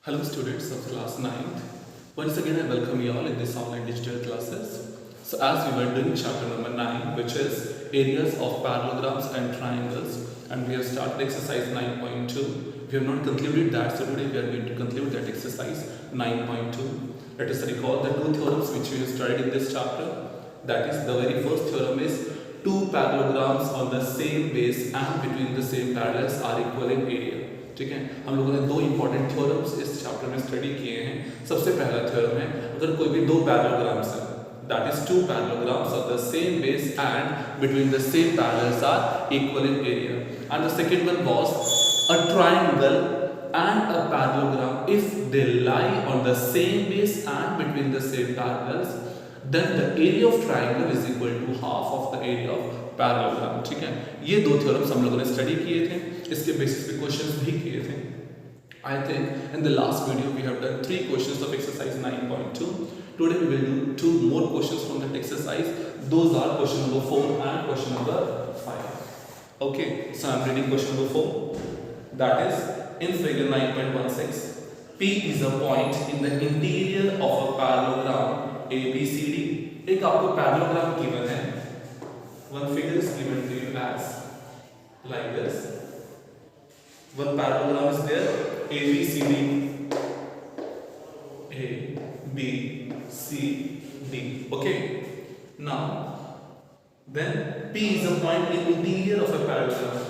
Hello students of class 9th. Once again I welcome you all in this online digital classes. So as we were doing chapter number 9, which is areas of parallelograms and triangles, and we have started exercise 9.2. We have not concluded that, so today we are going to conclude that exercise 9.2. Let us recall the two theorems which we have studied in this chapter. That is, the very first theorem is two parallelograms on the same base and between the same parallels are equal in area. ठीक है, हम लोगों ने दो important theorems इस chapter में study किए हैं। सबसे पहला थ्योरम है, अगर कोई भी दो पैरेललोग्राम्स है, that is two parallelograms of the same base and between the same parallels are equal in area, and the second one was a triangle and a parallelogram if they lie on the same base and between the same parallels, then the area of triangle is equal to half of the area of parallelogram. ठीक है, ये दो theorems हम लोगों ने study किए थे, इसके बेसिस पे क्वेश्चंस भी किए थे. I think in the last video we have done 3 questions of exercise 9.2. Today we will do 2 more questions from that exercise. Those are question number 4 and question number 5. Okay, so I am reading question number 4. That is, in figure 9.16, P is a point in the interior of a parallelogram ABCD. एक आपको parallelogram given है. One figure is given to you as like this. One parallelogram is there, ABCD, A, B, C, D. Okay. Now, then P is a point in interior of a parallelogram.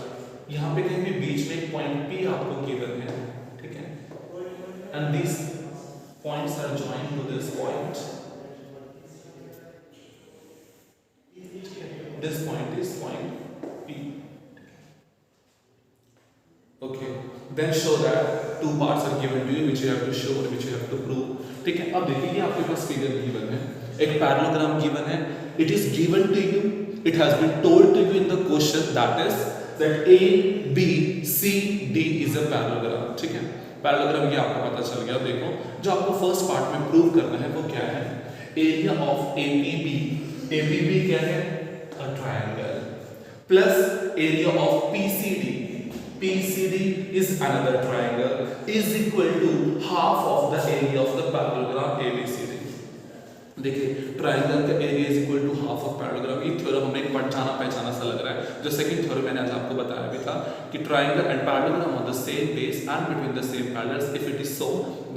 यहाँ पे कहीं भी बीच में एक point P आपको given है, ठीक है, and these points are joined to this point. This point is point P. Okay, then show that two parts are given to you which you have to show or which you have to prove. ठीक है, अब देखिए कि आपके पास figure given है, एक parallelogram given है. It is given to you, it has been told to you in the question that is that A, B, C, D is a parallelogram. ठीक है, पैरेललोग्राम ये आपको पता चल गया. देखो, जो आपको फर्स्ट पार्ट में प्रूव करना है वो क्या है, एरिया ऑफ APB. APB क्या है, a triangle, plus area of PCD. PCD is another triangle, is equal to half of the area of the parallelogram ABCD. देखिए, ट्रायंगल का area is equal to half of parallelogram. ये theorem हमें जाना पहचाना सा लग रहा है. जो सेकंड थ्योरम मैंने आज आपको बताया भी था कि triangle and parallelogram on the same base and between the same parallels, if it is so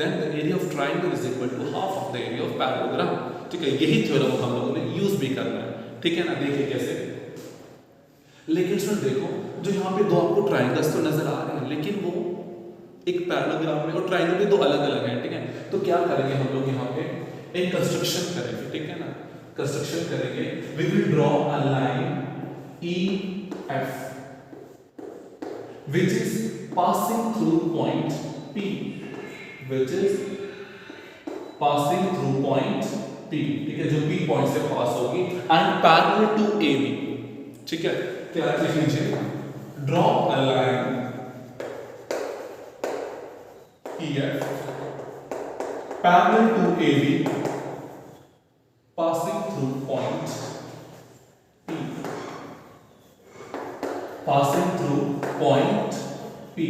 then the area of triangle is equal to half of the area of parallelogram. ठीक है, यही थ्योरम हम लोगों ने use भी करना है. ठीक है ना, देखिए कैसे. लेकिन सर देखो, जो यहाँ पे दो आपको ट्रायंगल्स तो नजर आ रहे हैं, लेकिन वो एक पैरेललोग्राम में और ट्रायंगल भी दो अलग अलग हैं. ठीक है, तो क्या करेंगे हम लोग, यहाँ पे एक कंस्ट्रक्शन करेंगे. ठीक है ना, कंस्ट्रक्शन करेंगे. We will draw a line EF which is passing through point P, which is passing through point P. ठीक है, जो P पॉइंट से पास होगी एंड पैरेलल टू AB. ठीक है, क्या लिख लीजिए, draw a line EF parallel to AB passing through point P, passing through point P.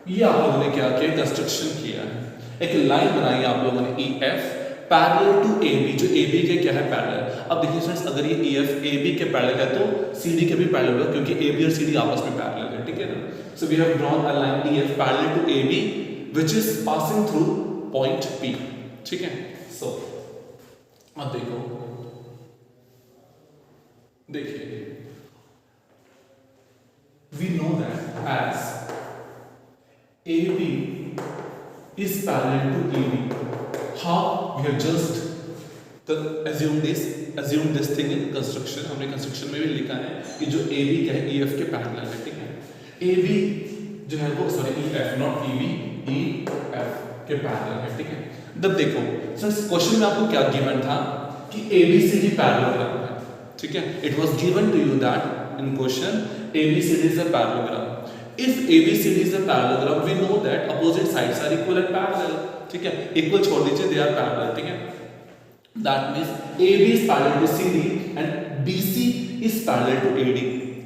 ये आप लोगों ने क्या किया, कंस्ट्रक्शन किया है. एक लाइन बनाई आप लोगों ने EF पैरेलल टू AB, जो AB के क्या है, पैरेलल. अब देखिए फ्रेंड्स, अगर ये EF AB के पैरेलल है तो CD के भी पैरेलल होगा, क्योंकि AB और CD आपस में पैरेलल है. ठीक है ना. So we have drawn a line EF parallel to AB which is passing through point P. ठीक है. So अब देखो, देखिए, we know that as AB is parallel to EB. How? We have just assume this thing in construction. हमने construction में भी लिखा है कि जो AB क्या है, EF के पैरेलल है. ठीक है, AB जो है वो EF नॉट EB, EF के पैरेलल है. ठीक है. तब देखो सर, क्वेश्चन में आपको क्या गिवन था कि ABCD पैरेललोग्राम है. ठीक है, it was given to you that in question ABCD is a parallelogram. If ABCD is a parallelogram, we know that opposite sides are equal and parallel. ठीक है, इक्वल छोड़ दीजिए, दे आर पैरेलल. ठीक है, that means AB is parallel to CD and BC is parallel to AD.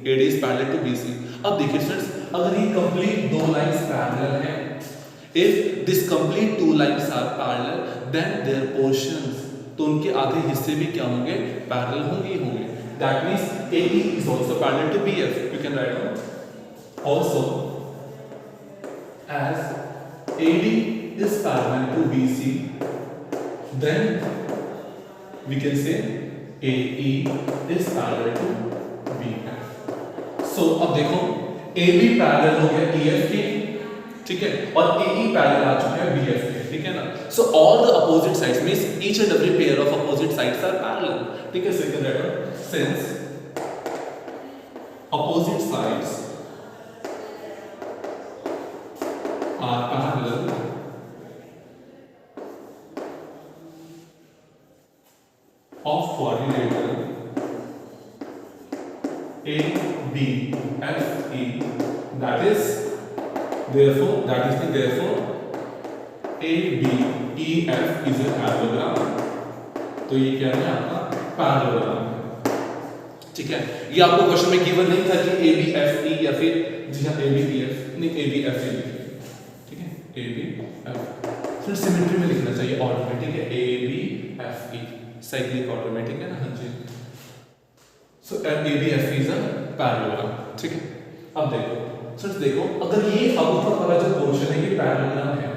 AD is parallel to BC। अब देखिए students, अगर ये कंप्लीट दो लाइंस पैरेलल हैं, if this complete two lines are parallel then their portions, तो उनके आधे हिस्से भी क्या होंगे, पैरेलल होंगे ही होंगे। That means AD is also parallel to BF। You can write down also as AD is parallel to BC, then we can say AE is parallel to BF। So अब देखो AB पैरेलल हो गया EF के, ठीक है, और AE parallel आ चुका है BF के, ठीक है ना। So all the opposite sides means each and every pair of opposite sides are parallel, ठीक है। So you can write down since opposite sides are parallel of quadrilateral ABFE, that is therefore ABEF is a parallelogram। तो ये क्या है आपका parallelogram, ठीक है। ये आपको क्वेश्चन में गिवन नहीं था कि ABFE या फिर जी हाँ ABEF नहीं ABFE, ठीक है ABF। फिर सिमेट्री में लिखना चाहिए ऑर्डर में, ठीक है ABFE साइक्लिक ऑर्डर में, ठीक है ना। हाँ जी, सो ABFE इज अ पैरेललोग्राम, ठीक है। अब देखो सर, देखो अगर ये अब ऊपर वाला जो पोर्शन है ये पैरेललोग्राम है,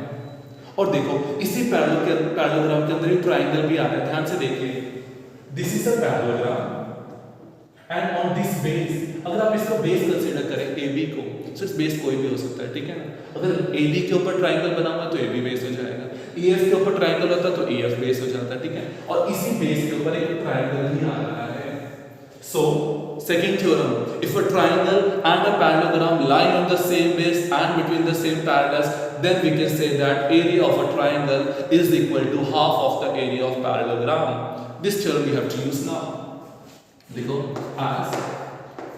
और देखो इसी पैरेललोग्राम के अंदर एक ट्रायंगल भी आ रहा है, ध्यान से देखिए। This is a parallelogram and on this base, अगर आप इसका बेस कंसीडर करें AB को, सिर्फ बेस कोई भी हो सकता है, ठीक है ना। अगर AB के ऊपर ट्रायंगल बना हुआ है तो AB बेस हो जाएगा, EF के ऊपर ट्रायंगल होता है तो EF बेस हो जाता है, ठीक है। और इसी बेस के ऊपर एक ट्रायंगल भी आ रहा है। So second theorem, if a triangle and a parallelogram lie on the same base and between the same parallels, then we can say that area of a triangle is equal to half of the area of parallelogram। This theorem we have to use now। देखो as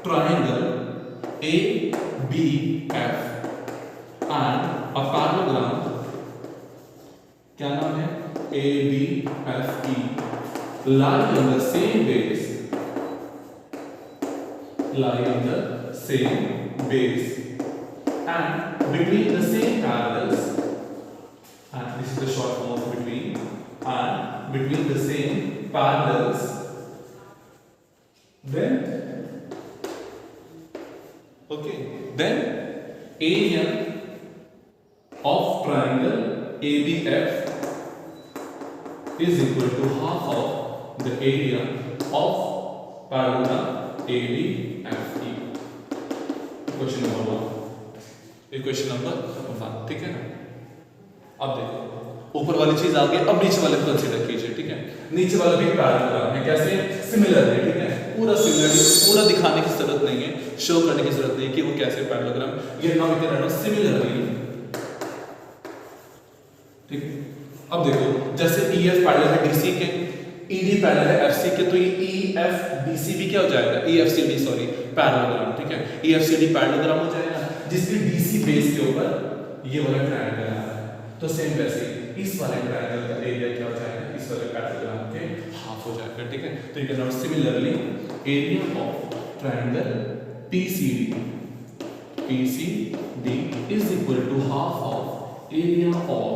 triangle ABF and a parallelogram, क्या नाम है, ABFE, lie on the same base, and between the same parallels, and this is the short form of between, and between the same parallels, then area of triangle ABF is equal to half of the area of parallelogram ABFE। Question number 1, equation number 1, ठीक है ना। अब देखो ऊपर वाली चीज आ गई, अब नीचे वाले को कंसीडर कीजिए, ठीक है। नीचे वाला भी पैरेललोग्राम है, कैसे, सिमिलर है, ठीक है। पूरा सिमिलर, पूरा दिखाने की जरूरत नहीं है, शो करने की जरूरत नहीं कि वो कैसे पैरेललोग्राम, ये now we can write similarly, ठीक है। अब देखो जैसे EF पैरेलल है DC के, ED पैरेलल है FC के, तो ये EFBC भी क्या हो जाएगा, EFCD सॉरी पैरेललोग्राम, ठीक है। EFCD पैरेललोग्राम हो जाएगा जिसके DC बेस के ऊपर ये वाला ट्रायंगल आ रहा है। तो सेम वैसे इस वाले ट्रायंगल का एरिया क्या हो जाएगा, इस वाले पैरेललोग्राम के हाफ हो जाएगा, ठीक है। तो you can note similarly area of triangle PCD is equal to half of area of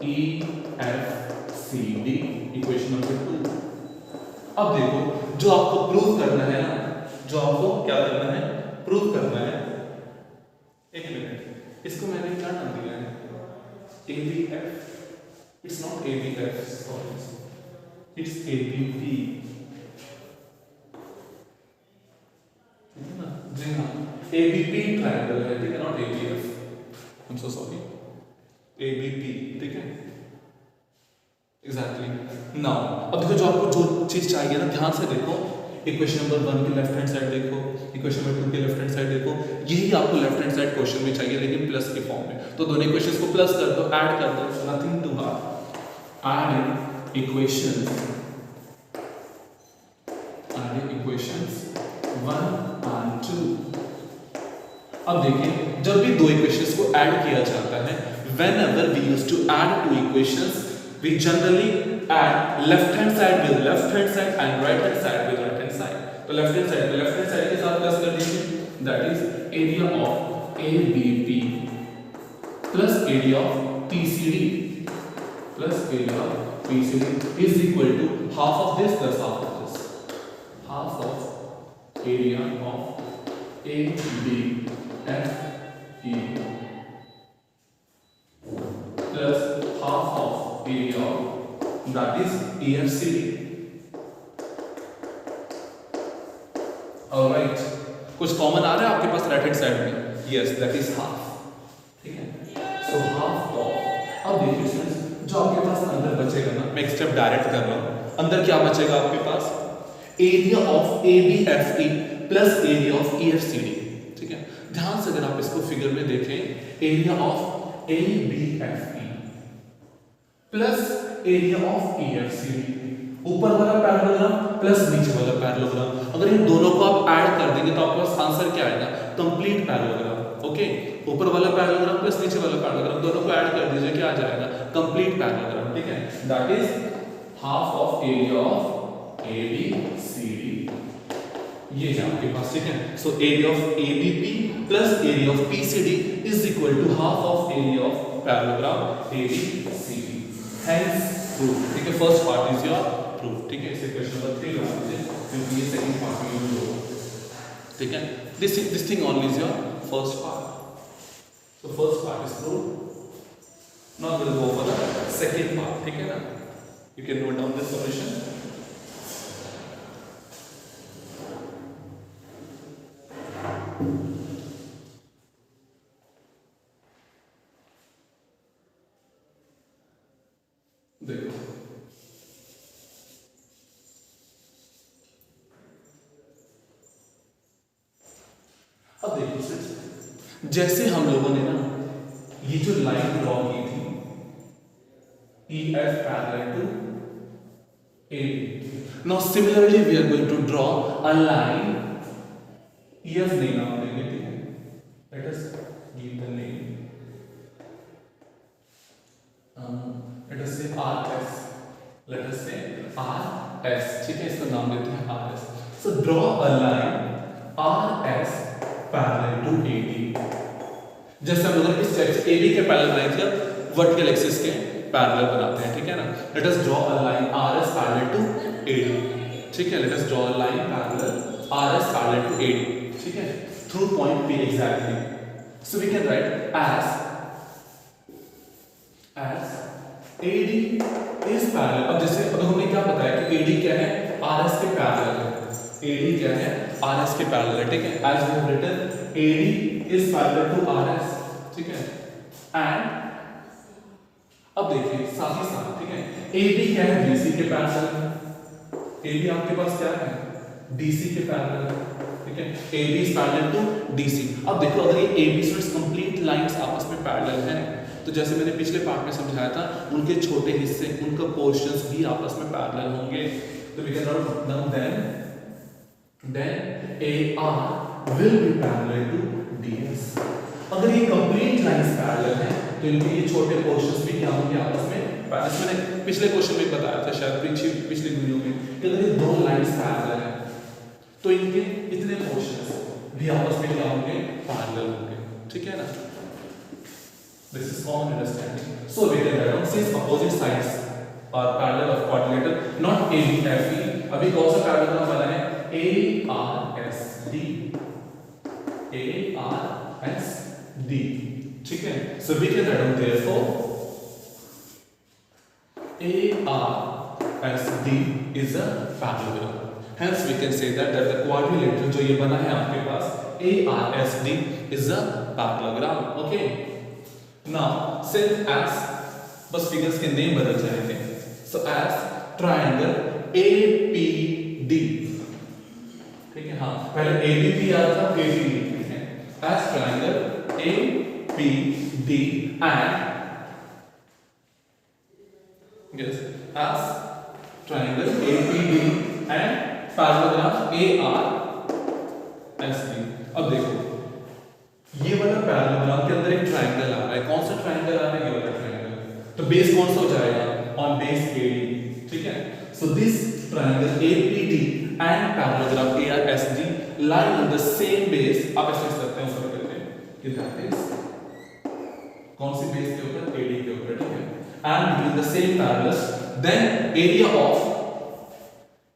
EFCD, equation number 2। अब देखो जो आपको प्रूव करना है ना, जो आपको क्या करना है, प्रूव करना है, एक मिनट, इसको मैंने क्या नाम दिया है, ABF, it's not ABF sorry, it's ABP, जी हाँ ABP ट्रायंगल है, ठीक है, not ABF, I am so sorry, ABP, ठीक है एग्जैक्टली। नाउ अब देखो जो आपको जो चीज चाहिए ना, ध्यान से देखो, इक्वेशन नंबर 1 के लेफ्ट हैंड साइड देखो, इक्वेशन नंबर 2 के लेफ्ट हैंड साइड देखो, यही आपको लेफ्ट हैंड साइड क्वेश्चन में चाहिए, लेकिन प्लस के फॉर्म में। तो दोनों इक्वेशंस को प्लस कर दो, ऐड कर दो, nothing to add equations 1 and 2। अब देखिए जब भी दो इक्वेशंस को ऐड किया जाता है, whenever we used to add two equations, we generally add left hand side with left hand side and right hand side with right hand side। तो लेफ्ट हैंड साइड के साथ प्लस कर दीजिए, that is area of ABP plus area of PCD plus area of PCD is equal to half of this plus half of this, half of area of A B F E plus half of area of that is EFCD. Alright, कुछ common आ रहा है आपके पास right hand side में? Yes, that is half. ठीक है, so half of, अब देखिए स्टूडेंट्स, जो आपके पास अंदर बचेगा ना, मैं एक स्टेप डायरेक्ट कर रहा हूं, अंदर क्या बचेगा आपके पास? Area of ABFE plus area of EFCD. ठीक है, ध्यान से अगर आप इसको फिगर में देखें, area of ABFE plus area of EFCD, ऊपर वाला पैरेललोग्राम प्लस नीचे वाला पैरेललोग्राम, अगर इन दोनों को आप ऐड कर देंगे तो आपके पास आंसर क्या आएगा? Complete parallelogram. ओके, ऊपर वाला पैरेललोग्राम प्लस नीचे वाला पैरेललोग्राम, दोनों को ऐड कर दीजिए, क्या आ जाएगा? Complete parallelogram. ठीक है, that is half of area of ABCD. ये है आपके पास. ठीक है, so area of ABP plus area of PCD is equal to half of area of parallelogram ABCD. Hence proof. ठीक है, first part is your proof. ठीक है, इसे क्वेश्चन नंबर 3 लगा दीजिए क्योंकि ये सेकंड पार्ट में यूज होगा. ठीक है, this thing only is your first part. So first part is proof. Now will go for the second part. ठीक है ना, you can note down this solution. देखो, अब देखिए, जैसे हम लोगों ने ना ये जो लाइन ड्रॉ की थी, EF parallel to AB. Now similarly we are going to draw a line. EF नहीं नाम देंगे, ठीक है, let us give the name, let us say RS. Let us say RS. ठीक है, इसका नाम देते हैं RS. So draw a line RS parallel to AD. जैसे हम लोग इस सेक्शन AB के पैरेलल बनाए थे, वर्टिकल एक्सिस के पैरेलल बनाते हैं. ठीक है ना, let us draw a line RS parallel to AD. ठीक है, let us draw a line parallel RS parallel to AD. ठीक है, through point P exactly. So we can write as AD is parallel. अब जैसे अब हमने क्या बताया कि AD क्या है? RS के पैरेलल है. AD क्या है? RS के पैरेलल है. ठीक है, as we have written AD is parallel to RS. ठीक है, and अब देखिए साथ ही साथ, ठीक है, AB क्या है? BC के पैरेलल. AB आपके पास क्या है? DC के पैरेलल. ठीक है, AB is parallel to DC. अब देखो, अगर ये AB से कंप्लीट लाइंस आपस में पैरेलल हैं, तो जैसे मैंने पिछले पार्ट में समझाया था, उनके छोटे हिस्से, उनका पोर्शंस भी आपस में पैरेलल होंगे. तो we can write down then AR will be parallel to DS. अगर ये कंप्लीट लाइंस पैरेलल हैं, तो इनके ये छोटे पोर्शंस भी क्या होंगे आपस में पैरेलल. मैंने पिछले क्वेश्चन में बताया था शायद पिछले वीडियो में कि अगर ये दो लाइंस पैरेलल हैं, तो इनके इतने पोर्शंस भी आपस में क्या होंगे? पैरेलल होंगे. ठीक है ना, this is common understanding. So we can write down since opposite sides are parallel of quadrilateral, not ABFE. अभी कौन सा पैरेललोग्राम बना है? ARSD. ARSD. ठीक है, so we can write down therefore ARSD is a parallelogram. Hence we can say that the quadrilateral जो ये बना है आपके पास ARSD is a parallelogram. Okay. Now, since as बस फिगर्स के नेम बदल जाएंगे. So as triangle APD. ठीक है, हाँ, पहले ABP आया था, APD. ठीक है, as triangle APD and yes, as triangle APD and parallelogram ARSD. अब देखो, ये वाला पैरेललोग्राम के अंदर एक ट्रायंगल आ रहा है. कौन सा ट्रायंगल आ रहा है? ये वाला ट्रायंगल. तो बेस कौन सा हो जाएगा? On base AD. ठीक है, so this triangle APD and parallelogram ARSD lie on the same base. आप ऐसे लिख सकते हैं ऊपर करके कि that is कौन सी बेस के ऊपर, AD के ऊपर, ठीक है, and between the same parallels, then area of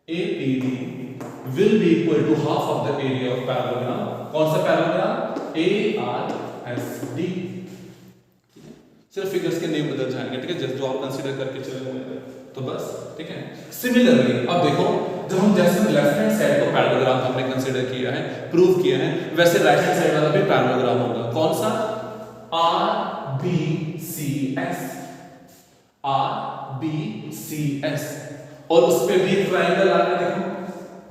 APD will be equal to half of the area of parallelogram. कौन सा parallelogram? ARSD. सिर्फ फिगर्स के नेम बदल जाएंगे, ठीक है, जस्ट जो आप कंसीडर करके चले हुए हैं तो बस, ठीक है। सिमिलरली अब देखो, जब हम जैसे लेफ्ट हैंड साइड को पैरेललोग्राम हमने कंसीडर किया है, प्रूव किया है, वैसे राइट हैंड साइड वाला भी पैरेललोग्राम होगा। कौन सा? RBCS, RBCS, और उस पे भी ट्रायंगल आ रहा है, देखो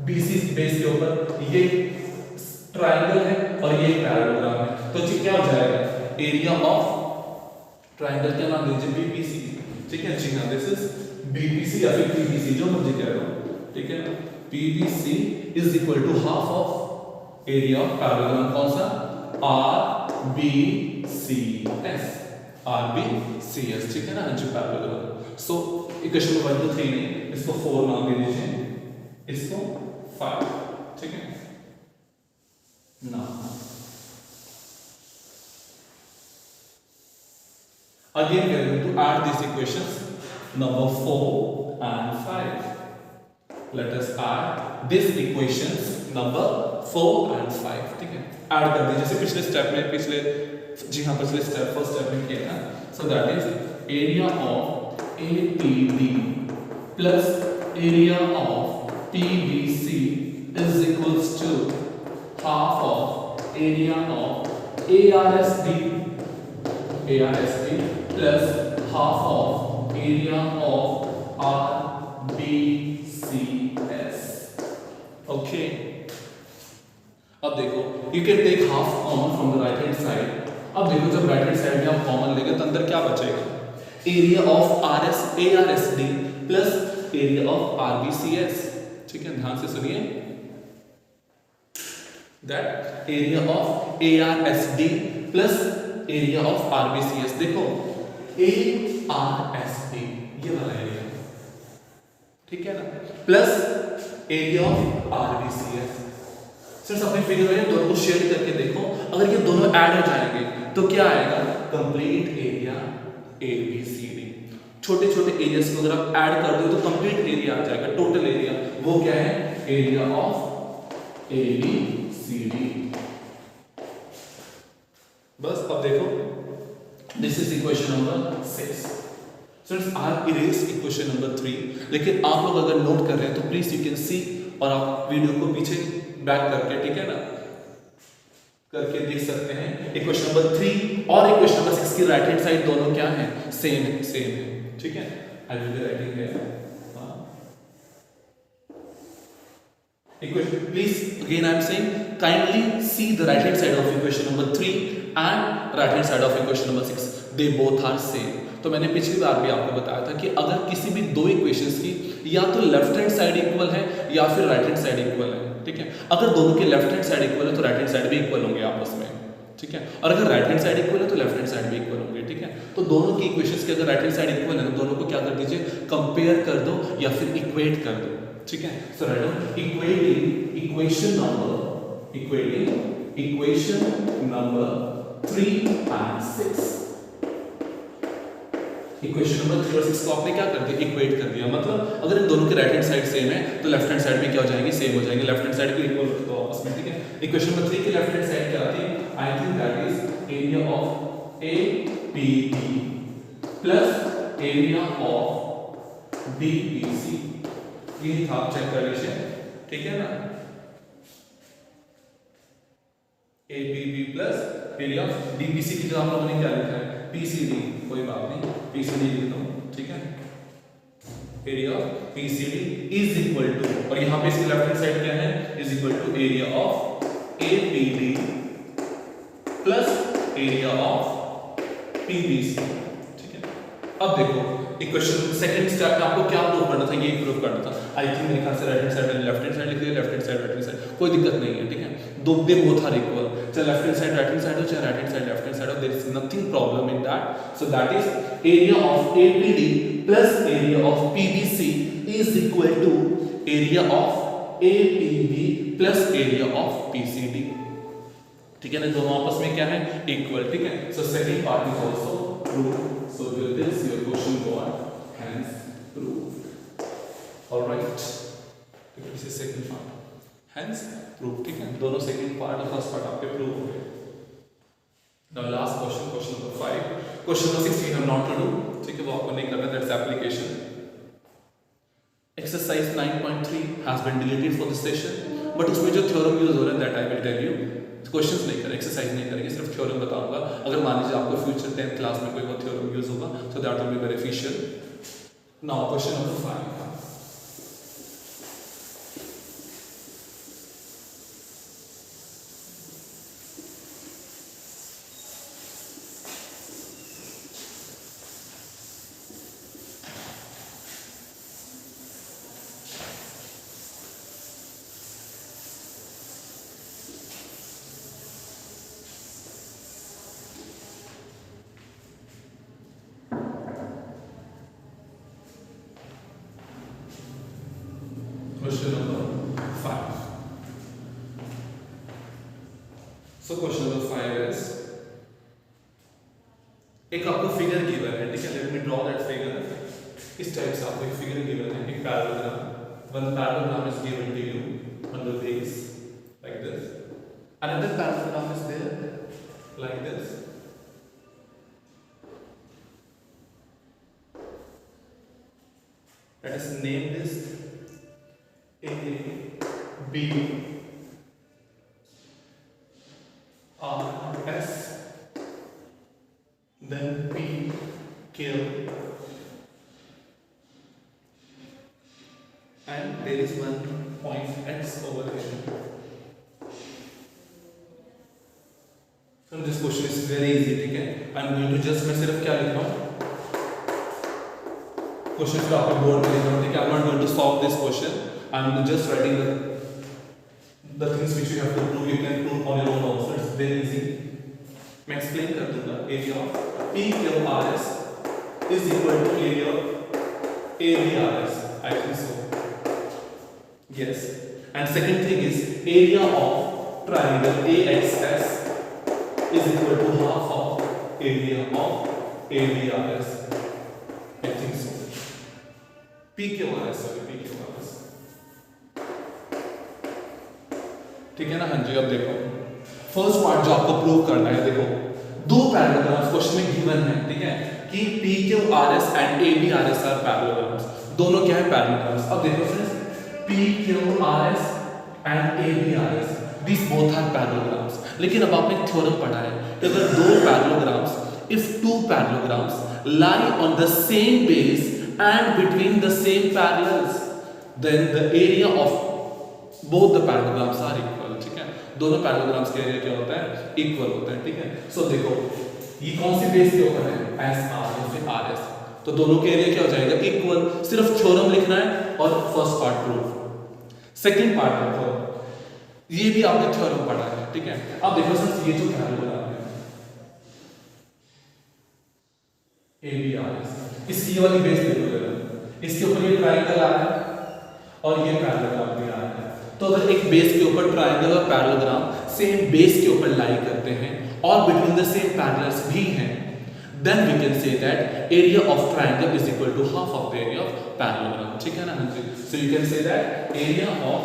BC बेस के ऊपर ये ट्रायंगल है और ये पैरेललोग्राम है, तो जी क्या हो जाएगा? एरिया ऑफ ट्रायंगल क्या नाम दीजिए? BPC, ठीक है जी हाँ, दिस इज BPC या फिर PBC, जो मर्जी कह रहे हो, ठीक है। PBC is equal to half of area of parallelogram, कौन सा? RBCS, RBCS, ठीक है ना जी, पैरेललोग्राम। सो इक्वेशन 1 2 3 नहीं, इसको 4 नाम दे दीजिए, इसको 5, ठीक है ना। Again we are going to add these equations number 4 and 5. Let us add these equations number 4 and 5, ठीक है, ऐड कर दीजिए जैसे पिछले स्टेप में, पिछले जी हाँ पिछले स्टेप फर्स्ट स्टेप में किया था। सो that is area of APD plus area of PBC is equals to half of area of ARSD plus half of area of RBCS. Okay. अब देखो, you can take half common from the right hand side. अब देखो जब right hand side में आप common लेंगे तो अंदर क्या बचेगा? Area of ARSD plus area of RBCS. ठीक है, ध्यान से सुनिए। That area of ARSD plus area of RBCS, देखो ARSD ये वाला एरिया, ठीक है ना, प्लस एरिया ऑफ RBCS। सिर्फ अपने फिगर में दोनों को शेयर करके देखो, अगर ये दोनों ऐड हो जाएंगे तो क्या आएगा? Complete area ABCD। छोटे छोटे एरियाज को अगर आप ऐड कर दो तो कंप्लीट एरिया आ जाएगा, टोटल एरिया। वो क्या है? Area of ABCD। बस अब देखो, this is equation number 6। Friends I erase equation number 3, लेकिन आप लोग अगर नोट कर रहे हैं तो प्लीज यू कैन सी, और आप वीडियो को पीछे बैक करके, ठीक है ना, करके देख सकते हैं। इक्वेशन नंबर 3 और इक्वेशन नंबर 6 की राइट हैंड साइड दोनों क्या है? सेम है, ठीक है। I will be writing here equation. Please again I am saying kindly see the right hand side of equation number 3 and right hand side of equation number 6, they both are same. तो मैंने पिछली बार भी आपको बताया था कि अगर किसी भी दो इक्वेशंस की या तो लेफ्ट हैंड साइड इक्वल है या फिर राइट हैंड साइड इक्वल है, ठीक है। अगर दोनों के लेफ्ट हैंड साइड इक्वल है तो राइट हैंड साइड भी इक्वल होंगे आपस में, ठीक है। और अगर राइट हैंड साइड इक्वल है तो लेफ्ट हैंड साइड भी इक्वल होंगे, ठीक है। तो दोनों की इक्वेशंस के अगर राइट हैंड साइड इक्वल है तो दोनों को क्या कर दीजिए? कंपेयर कर दो या फिर इक्वेट कर दो, ठीक है। So write down equating equation number 3 and 6। Equation number 3 और 6 को आपने क्या कर दिया? इक्वेट कर दिया। मतलब अगर इन दोनों के राइट हैंड साइड सेम है तो लेफ्ट हैंड साइड भी क्या हो जाएंगे? सेम हो जाएंगे। लेफ्ट हैंड साइड भी इक्वल रख दो आपस में, ठीक है। इक्वेशन नंबर 3 की लेफ्ट हैंड साइड क्या आती है? I think that is area of APD plus area of BPC। ये था, चेक कर लीजिए, ठीक है ना। APB plus area of BPC की जगह हम लोगों ने क्या लिखा है? PCD। कोई बात नहीं, PCD लिख दो, ठीक है। Area of PCD is equal to, और यहाँ पे इसकी लेफ्ट हैंड साइड क्या है? Is equal to area of APD plus area of PBC, ठीक है। अब देखो इक्वेशन सेकंड स्टेप में आपको क्या प्रूव करना था? ये प्रूव करना था। आई थिंक मेरे ख्याल से right hand side left hand side लिख दिया, left hand side right hand side, कोई दिक्कत नहीं है, ठीक है। दो दे बोथ आर इक्वल, चाहे left hand side right hand side हो, चाहे right hand side left hand side हो, there is nothing problem in that. So that is area of APD plus area of PBC is equal to area of APB plus area of PCD। ठीक है ना, दोनों आपस में क्या है, equal. ठीक है, so second part is also proved. So with this your question got hence proved. Alright, this is second part hence proved. ठीक है, दोनों सेकंड पार्ट और फर्स्ट पार्ट आपके प्रूव हो गए। Now last question, question number 5। Question number 16 हम not to do. ठीक है, वो आपको नहीं करना, that's application. Exercise 9.3 has been deleted for this session, but उसमें जो थ्योरम यूज हो रहा है that I will tell you. Questions नहीं करें, एक्सरसाइज नहीं करेंगे, सिर्फ थ्योरम बताऊंगा। अगर मान लीजिए आपको फ्यूचर 10th क्लास में कोई और थ्योरम यूज होगा so that will be beneficial. Now question number 5। Question number 5. So question number 5 is, एक आपको फिगर गिवन है। ठीक है, let me draw that figure. इस टाइप से आपको एक फिगर गिवन है, एक parallelogram. One parallelogram is given to you on the base like this, another parallelogram is there like this, let us name this A, B, R, S, then P, Q, and there is one point X over here. So this question is very easy. ठीक है, I am going to just, मैं सिर्फ क्या लिख रहा हूँ, question फिर आपको बोर्ड पे लिख रहा हूँ। ठीक है, I am not going to solve this question, I am just writing the things which you have to prove. You can prove on your own also, it's very easy. मैं explain कर दूँगा। Area of PQRS is equal to area of ABRS. I think so. Yes. And second thing is area of triangle AXS is equal to half of area of ABRS. I think so. PQRS, sorry, PQRS. ठीक है ना, हाँ जी। अब देखो first part जो आपको prove करना है, देखो दो पैरेललोग्राम्स क्वेश्चन में गिवन है। ठीक है, कि PQRS and ABRS are parallelograms, दोनों क्या है, पैरेललोग्राम्स। अब देखो friends, PQRS and ABRS this both are parallelograms. लेकिन अब आपने थ्योरम पढ़ा है कि अगर दो parallelograms, if two parallelograms lie on the same base and between the same parallels, then the area of both the parallelograms are equal। ठीक है, दोनों पैरेललोग्राम्स का एरिया क्या होता है, इक्वल होता है। ठीक है, सो देखो ये कौन सी बेस के ऊपर है, SR या फिर RS, तो दोनों के एरिया क्या हो जाएगा, इक्वल। सिर्फ थ्योरम लिखना है और first part proof. Second part देखो, ये भी आपने थ्योरम पढ़ा है। ठीक है, अब देखो सर, ये जो पैरेललोग्राम है ABRS, इसकी ये वाली बेस देखो जरा, इसके ऊपर ये ट्रायंगल आ रहा है और ये पैरेललोग्राम भी आ रहा है। तो अगर एक बेस के ऊपर ट्रायंगल और पैरेललोग्राम सेम बेस के ऊपर लाई करते हैं और बिटवीन द सेम पैरेलल्स भी हैं, then we can say that area of triangle is equal to half of the area of parallelogram. ठीक है ना, हाँ जी। So you can say that area of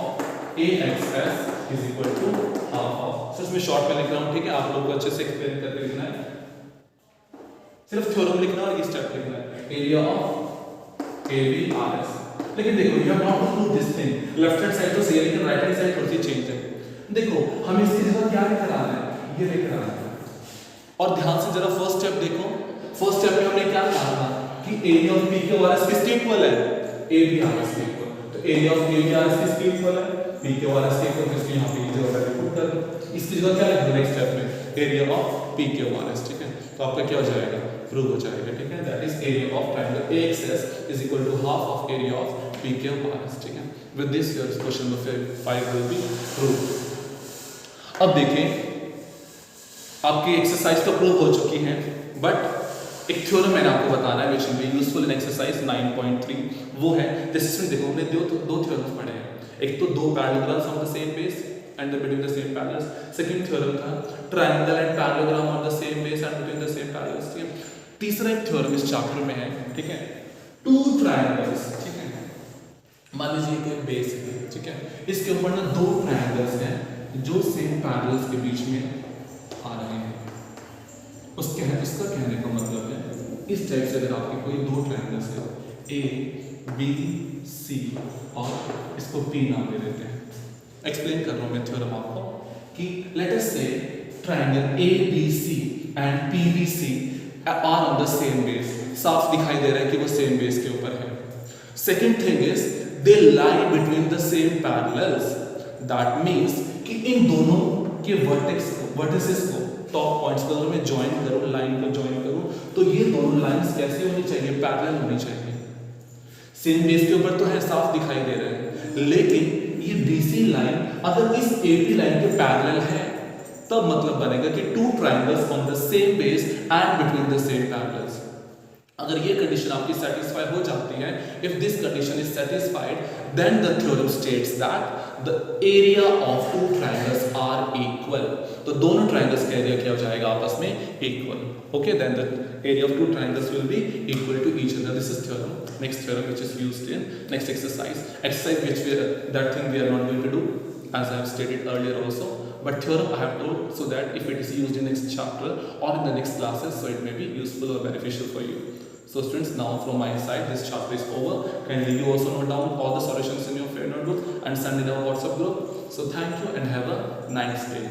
AXS is equal to half of, so इसमें short में लिख रहा हूँ। ठीक है, आप लोगों को अच्छे से एक्सप्लेन करके लिखना है, सिर्फ थ्योरम लिखना और ये स्टेप लिखना है, एरिया ऑफ ABRS। लेकिन देखो you have not to prove this thing, left hand side तो सही है लेकिन राइट हैंड साइड थोड़ी सी चेंज है। देखो हम इसकी जगह क्या लेकर आना है, ये लेकर आना है। और ध्यान से जरा फर्स्ट स्टेप देखो, फर्स्ट स्टेप में हमने क्या कहा था कि एरिया ऑफ PQRS किसके इक्वल है, ABRS के इक्वल। तो एरिया ऑफ ABRS किसके इक्वल है, PQRS के इक्वल। इसलिए यहां पे जगह पर पुट कर दो, इसकी जगह क्या लिखना है नेक्स्ट स्टेप में, एरिया ऑफ PQRS। ठीक है, तो आपका क्या हो जाएगा, प्रूव हो जाएगा। ठीक है, that is area of triangle AXS is equal to half of area of PQRS। ठीक है, with this your question number 5 will be prove. अब देखें, आपकी एक्सरसाइज तो प्रूव हो चुकी है, बट एक थ्योरम मैंने आपको बताना है which will be useful in exercise 9.3। वो है, जैसे इसमें देखो हमने दो थ्योरम्स पढ़े हैं। एक तो दो parallelograms on the same base and between the same parallels. Second theorem था triangle and parallelogram on the same base and between the same parallels. ठीक है, तीसरा एक थ्योरम इस चैप्टर में है, ठीक है, टू ट्रायंगल्स, ठीक है, मान लीजिए कोई बेस है, ठीक है, इसके ऊपर ना दो ट्रायंगल्स हैं जो सेम पैरेलल्स के बीच में आ रहे हैं। इसका कहने का मतलब है इस टाइप से अगर आपके कोई दो ट्रायंगल्स है ए बी सी और इसको पी नाम दे देते हैं। एक्सप्लेन कर रहा हूँ मैं थ्योरम आपको कि let us say triangle A B C and P B C are on the same base. साफ दिखाई दे रहा है कि वो सेम बेस के ऊपर है। Second thing is they lie between the same parallels. That means कि इन दोनों के वर्टिसेस को टॉप पॉइंट्स को अगर मैं ज्वाइन करूं, लाइन को ज्वाइन करूं, तो ये दोनों लाइंस कैसी होनी चाहिए, पैरेलल होनी चाहिए। सेम बेस के ऊपर तो है, साफ दिखाई दे रहा है, लेकिन ये बीसी लाइन अगर इस एबी लाइन के पैरेलल है तब मतलब बनेगा कि two triangles on the same base and between the same parallels. अगर ये कंडीशन आपकी सेटिस्फाई हो जाती है, if this condition is satisfied, then the theorem states that the area of two triangles are equal. तो दोनों ट्रायंगल्स का area क्या हो जाएगा आपस में, equal. Okay, then the area of two triangles will be equal to each other. This is theorem. Next theorem which is used in next exercise which that thing we are not going to do as I have stated earlier also, but theorem I have told so that if it is used in next chapter or in the next classes, so it may be useful or beneficial for you. So students, now from my side this chapter is over. Kindly you also note down all the solutions in your fair notebook and send in our WhatsApp group. So thank you and have a nice day.